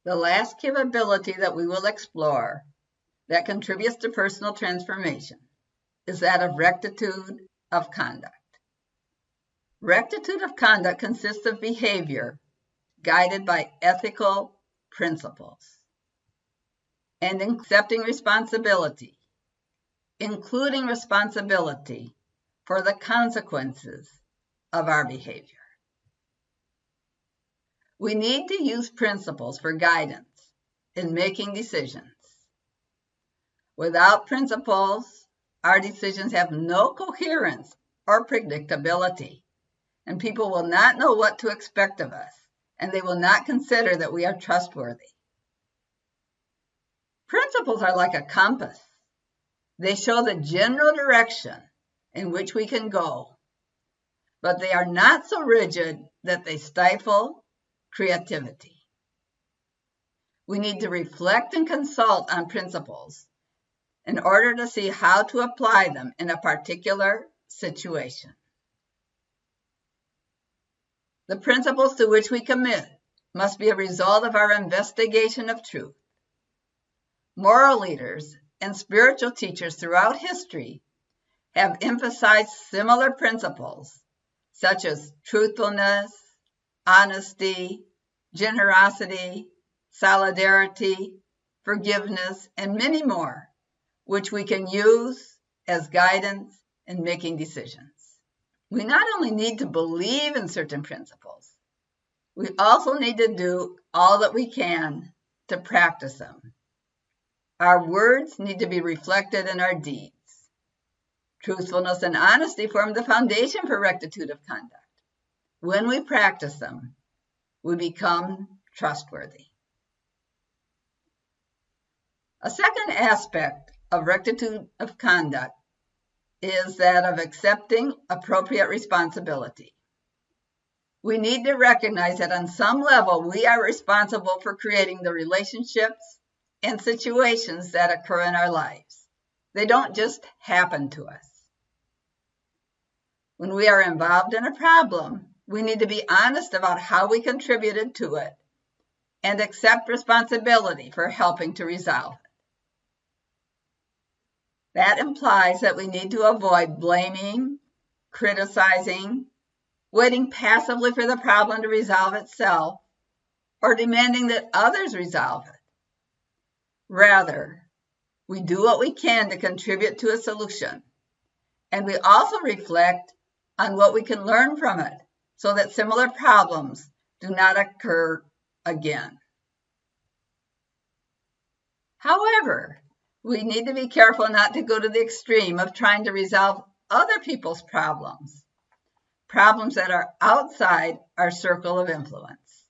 The last capability that we will explore that contributes to personal transformation is that of rectitude of conduct. Rectitude of conduct consists of behavior guided by ethical principles and accepting responsibility, including responsibility for the consequences of our behavior. We need to use principles for guidance in making decisions. Without principles, our decisions have no coherence or predictability, and people will not know what to expect of us, and they will not consider that we are trustworthy. Principles are like a compass. They show the general direction in which we can go, but they are not so rigid that they stifle creativity. We need to reflect and consult on principles in order to see how to apply them in a particular situation. The principles to which we commit must be a result of our investigation of truth. Moral leaders and spiritual teachers throughout history have emphasized similar principles, such as truthfulness, honesty, generosity, solidarity, forgiveness, and many more, which we can use as guidance in making decisions. We not only need to believe in certain principles, we also need to do all that we can to practice them. Our words need to be reflected in our deeds. Truthfulness and honesty form the foundation for rectitude of conduct. When we practice them, we become trustworthy. A second aspect of rectitude of conduct is that of accepting appropriate responsibility. We need to recognize that on some level, we are responsible for creating the relationships and situations that occur in our lives. They don't just happen to us. When we are involved in a problem, we need to be honest about how we contributed to it and accept responsibility for helping to resolve it. That implies that we need to avoid blaming, criticizing, waiting passively for the problem to resolve itself, or demanding that others resolve it. Rather, we do what we can to contribute to a solution, and we also reflect on what we can learn from it so that similar problems do not occur again. However, we need to be careful not to go to the extreme of trying to resolve other people's problems that are outside our circle of influence.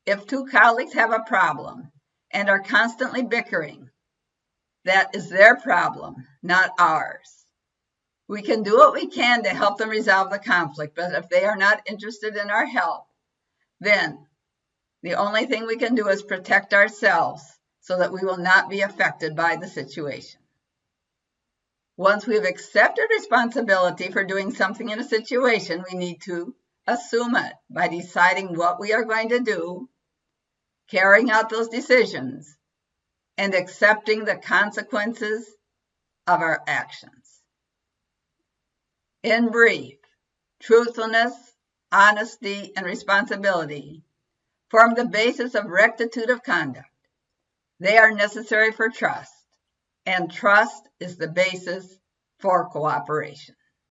If two colleagues have a problem and are constantly bickering, that is their problem, not ours. We can do what we can to help them resolve the conflict, but if they are not interested in our help, then the only thing we can do is protect ourselves so that we will not be affected by the situation. Once we have accepted responsibility for doing something in a situation, we need to assume it by deciding what we are going to do, carrying out those decisions, and accepting the consequences of our actions. In brief, truthfulness, honesty, and responsibility form the basis of rectitude of conduct. They are necessary for trust, and trust is the basis for cooperation.